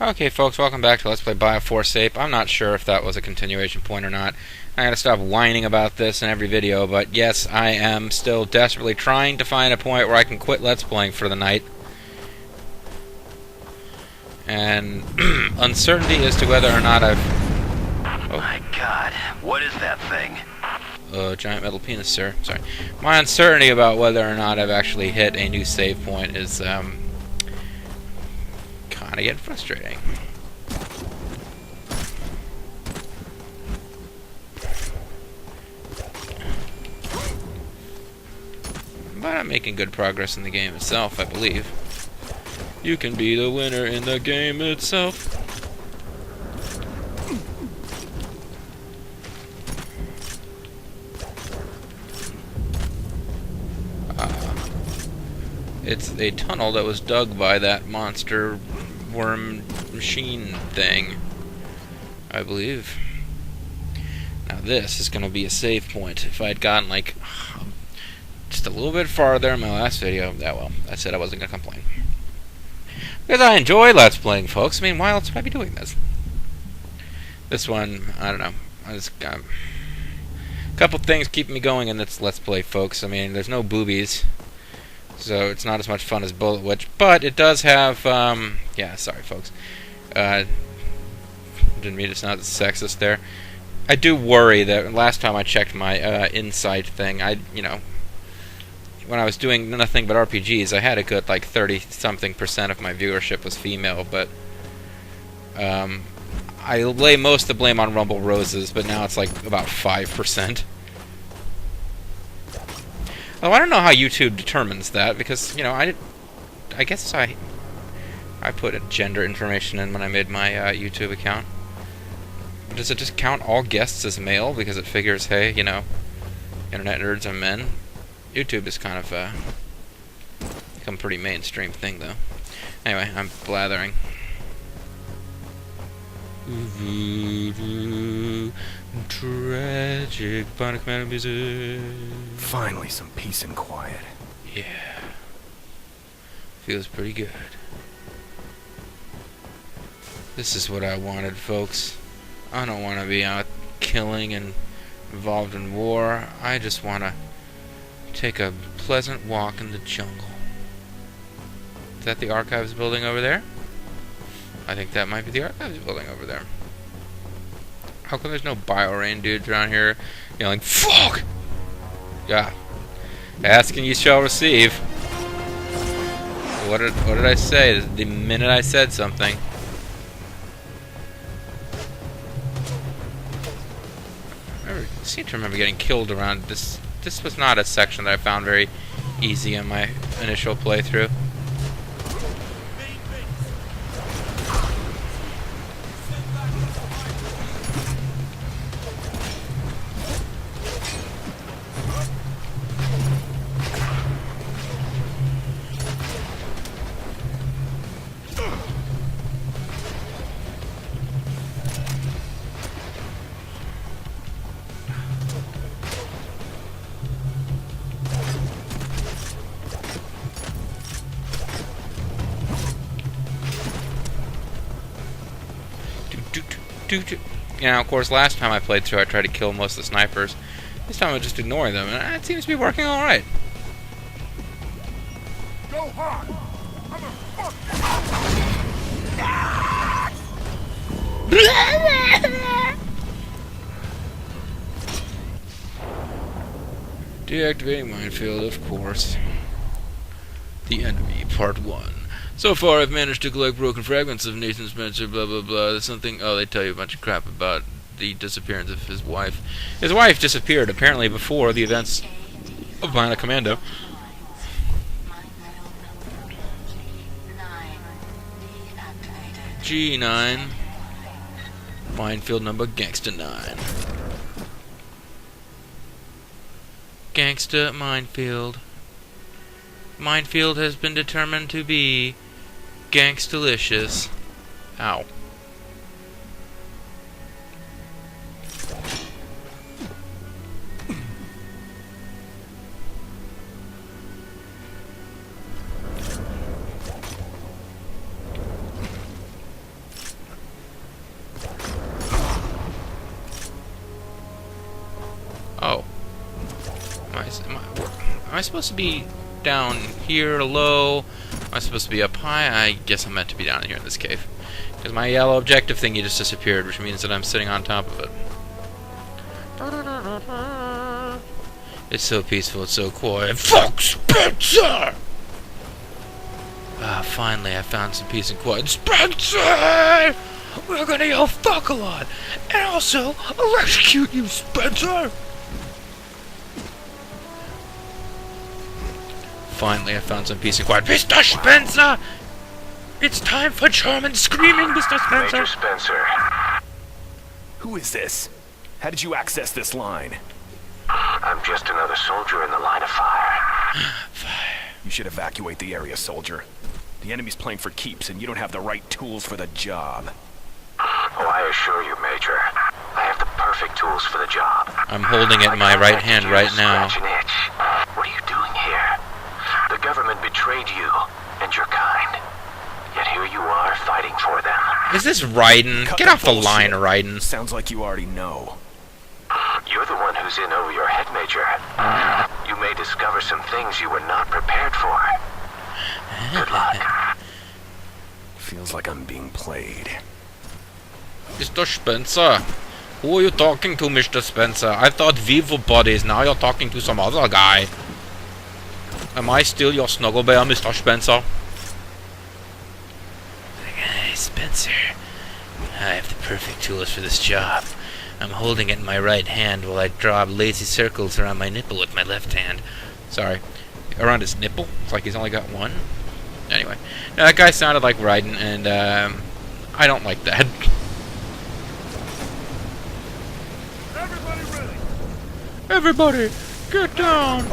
Okay, folks, welcome back to Let's Play Bioforce Ape. I'm not sure if that was a continuation point or not. I gotta stop whining about this in every video, but yes, I am still desperately trying to find a point where I can quit Let's Playing for the night. And uncertainty as to whether or not I've... Oh. My God, what is that thing? Giant metal penis, sir. Sorry. My uncertainty about whether or not I've actually hit a new save point is, kinda getting frustrating. But I'm making good progress in the game itself, I believe. You can be the winner in the game itself. It's a tunnel that was dug by that monster worm machine thing, I believe. Now this is going to be a save point. If I had gotten like just a little bit farther in my last video, well, I said I wasn't going to complain. Because I enjoy Let's Playing, folks. I mean, why else would I be doing this? This one, I don't know. A couple things keep me going in this Let's Play, folks. I mean, there's no boobies, so it's not as much fun as Bullet Witch, but it does have, yeah, sorry, folks. Didn't mean to sound sexist there. I do worry that last time I checked my Insight thing, when I was doing nothing but RPGs, I had a good, like, 30-something% of my viewership was female, but I lay most of the blame on Rumble Roses, but now it's, like, about 5%. Oh, I don't know how YouTube determines that, because, I guess I put gender information in when I made my YouTube account. But does it just count all guests as male, because it figures, hey, internet nerds are men? YouTube is kind of become a pretty mainstream thing, though. Anyway, I'm blathering. Tragic Bionic Commando music. Finally, some peace and quiet. Yeah. Feels pretty good. This is what I wanted, folks. I don't want to be out killing and involved in war. I just want to take a pleasant walk in the jungle. Is that the Archives building over there? I think that might be the Archives building over there. How come there's no BioRain dudes around here yelling, fuck! Yeah. Ask and you shall receive. What did I say the minute I said something? I seem to remember getting killed around this. This was not a section that I found very easy in my initial playthrough. Of course, last time I played through, I tried to kill most of the snipers. This time I'm just ignoring them, and it seems to be working all right. Go hard! Deactivating minefield, of course. The Enemy, Part 1. So far, I've managed to collect broken fragments of Nathan Spencer, blah blah blah. There's something... Oh, they tell you a bunch of crap about the disappearance of his wife. His wife disappeared, apparently, before the events of Bionic Commando. G9. Minefield number Gangsta 9. Gangsta Minefield. Minefield has been determined to be gangstalicious. Ow. Am I supposed to be down here low? Am I supposed to be up high? I guess I'm meant to be down here in this cave. Because my yellow objective thingy just disappeared, which means that I'm sitting on top of it. It's so peaceful, it's so quiet. Fuck Spencer! Ah, finally I found some peace and quiet. Spencer! We're gonna yell fuck a lot! And also, electrocute you, Spencer! Finally I found some peace and quiet. Mr. Spencer! It's time for German screaming, Mr. Spencer! Major Spencer. Who is this? How did you access this line? I'm just another soldier in the line of fire. You should evacuate the area, soldier. The enemy's playing for keeps, and you don't have the right tools for the job. Oh, I assure you, Major. I have the perfect tools for the job. I'm holding it in my right hand right now. Scratch an itch. What are you doing here? The government betrayed you and your kind. Yet here you are fighting for them. Is this Raiden? Cut Get the off the bullshit. line, Raiden. Sounds like you already know. You're the one who's in over your head, Major. You may discover some things you were not prepared for. Good luck. Feels like I'm being played. Mr. Spencer? Who are you talking to, Mr. Spencer? I thought we were buddies, now you're talking to some other guy. Am I still your snuggle bear, Mr. Spencer? Hey, Spencer. I have the perfect tools for this job. I'm holding it in my right hand while I draw lazy circles around my nipple with my left hand. Sorry. Around his nipple? It's like he's only got one? Anyway. Now, that guy sounded like Raiden, and I don't like that. Everybody ready? Everybody, get down!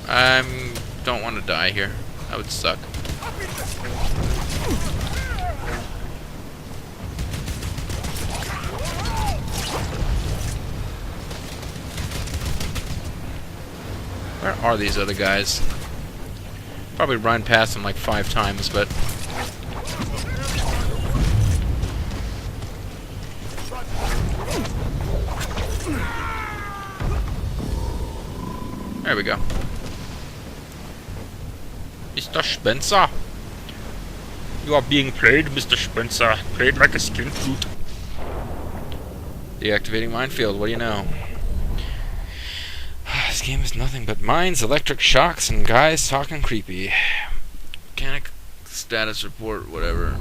I don't want to die here. That would suck. Where are these other guys? Probably run past them like 5 times, but... There we go. Mr. Spencer? You are being played, Mr. Spencer. Played like a skin suit. Deactivating minefield, what do you know? This game is nothing but mines, electric shocks, and guys talking creepy. Mechanic status report, whatever.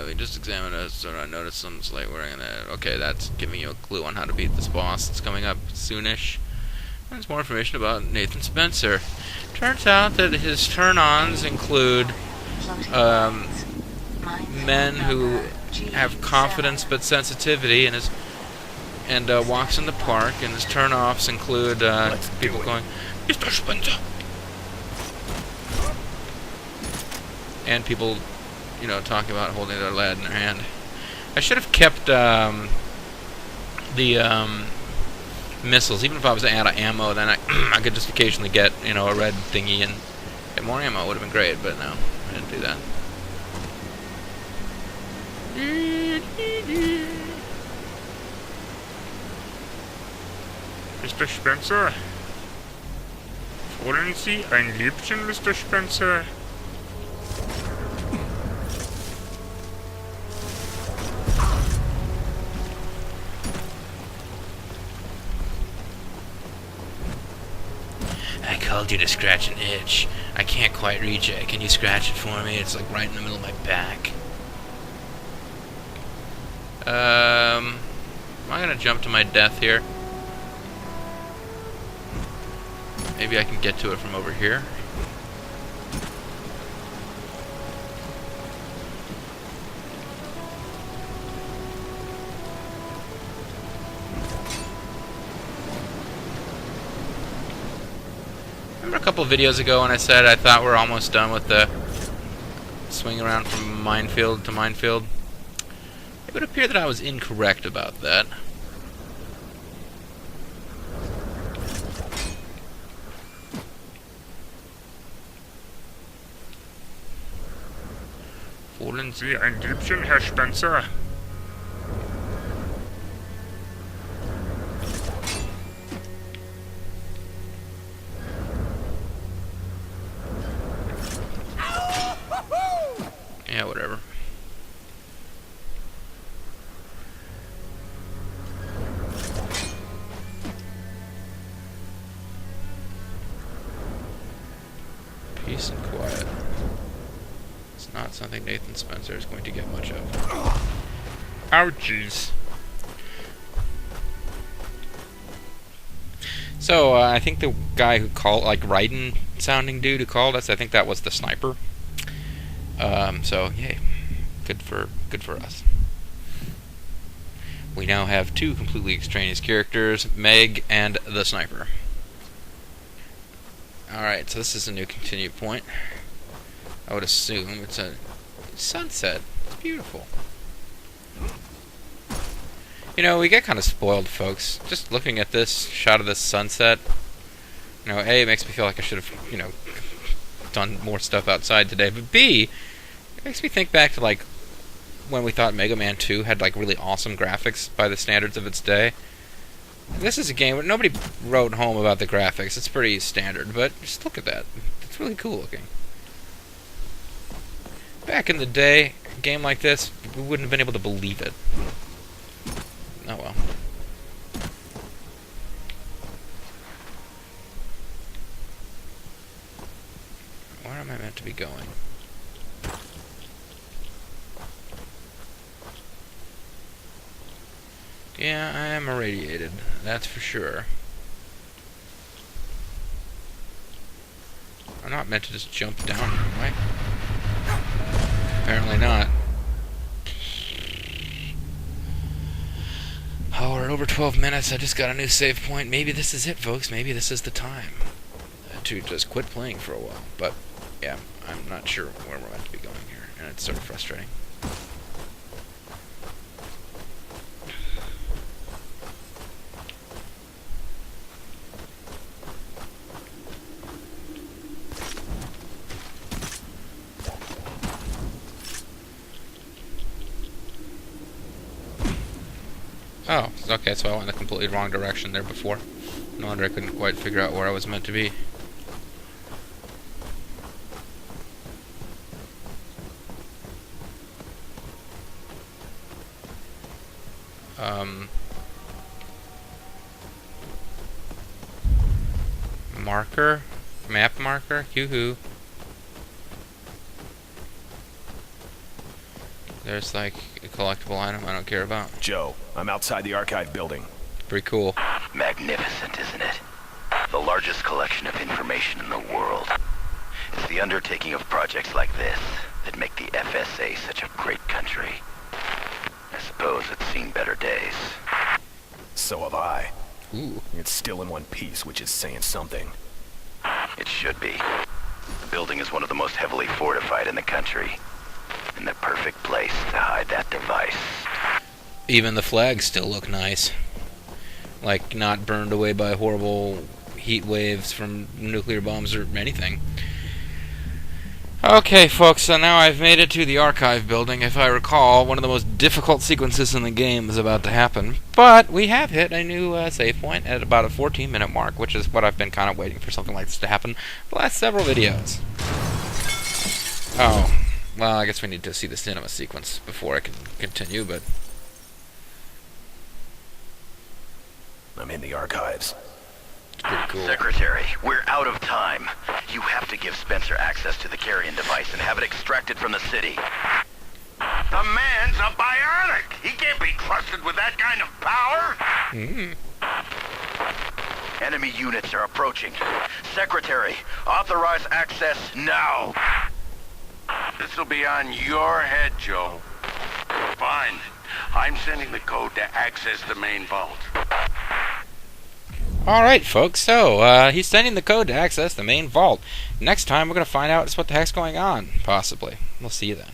We just examined it, so I noticed some slight wearing that. Okay, that's giving you a clue on how to beat this boss. It's coming up soonish. There's more information about Nathan Spencer. Turns out that his turn-ons include men who have confidence but sensitivity, and walks in the park, and his turn-offs include people going, Mr. Spencer! And people, you know, talking about holding their lad in their hand. I should have kept the missiles. Even if I was out of ammo, then I could just occasionally get, you know, a red thingy and get more ammo. Would have been great, but no, I didn't do that. Mr. Spencer? Wollen Sie ein Liebchen, Mr. Spencer? I called you to scratch an itch. I can't quite reach it. Can you scratch it for me? It's like right in the middle of my back. Am I gonna jump to my death here? Maybe I can get to it from over here. Remember a couple videos ago when I said I thought we're almost done with the swing around from minefield to minefield? It would appear that I was incorrect about that. Holen Sie ein Liebchen, Herr Spencer. Yeah, whatever. Peace and quiet. It's not something Nathan Spencer is going to get much of. Ouchies. So, I think the guy who called, like Raiden sounding dude who called us, I think that was the sniper. So, yay. Good for us. We now have two completely extraneous characters, Meg and the sniper. Alright, so this is a new continue point. I would assume it's a sunset. It's beautiful. You know, we get kind of spoiled, folks. Just looking at this shot of this sunset, you know, A, it makes me feel like I should have, you know, done more stuff outside today, but B, it makes me think back to, like, when we thought Mega Man 2 had, like, really awesome graphics by the standards of its day. This is a game where nobody wrote home about the graphics. It's pretty standard, but just look at that. It's really cool looking. Back in the day, a game like this, we wouldn't have been able to believe it. Oh well. Where am I meant to be going? Yeah, I am irradiated. That's for sure. I'm not meant to just jump down here, am I? Apparently not. Oh, we're over 12 minutes. I just got a new save point. Maybe this is it, folks. Maybe this is the time to just quit playing for a while. But, yeah, I'm not sure where we're meant to be going here, and it's sort of frustrating. Oh, okay, so I went in the completely wrong direction there before. No wonder I couldn't quite figure out where I was meant to be. Marker? Map marker? Yoo-hoo. There's like a collectible item I don't care about. Joe, I'm outside the archive building. Pretty cool. Magnificent, isn't it? The largest collection of information in the world. It's the undertaking of projects like this that make the FSA such a great country. I suppose it's seen better days. So have I. Ooh. It's still in one piece, which is saying something. It should be. The building is one of the most heavily fortified in the country. And the perfect place to hide that device. Even the flags still look nice. Like, not burned away by horrible heat waves from nuclear bombs or anything. Okay, folks, so now I've made it to the archive building. If I recall, one of the most difficult sequences in the game is about to happen. But we have hit a new save point at about a 14-minute mark, which is what I've been kind of waiting for something like this to happen the last several videos. Oh, well, I guess we need to see the cinema sequence before I can continue, but... I'm in the archives. It's pretty cool. Secretary, we're out of time. You have to give Spencer access to the carrying device and have it extracted from the city. The man's a bionic! He can't be trusted with that kind of power! Enemy units are approaching. Secretary, authorize access now! This'll be on your head, Joe. Fine. I'm sending the code to access the main vault. Alright, folks, so, he's sending the code to access the main vault. Next time, we're going to find out just what the heck's going on, possibly. We'll see you then.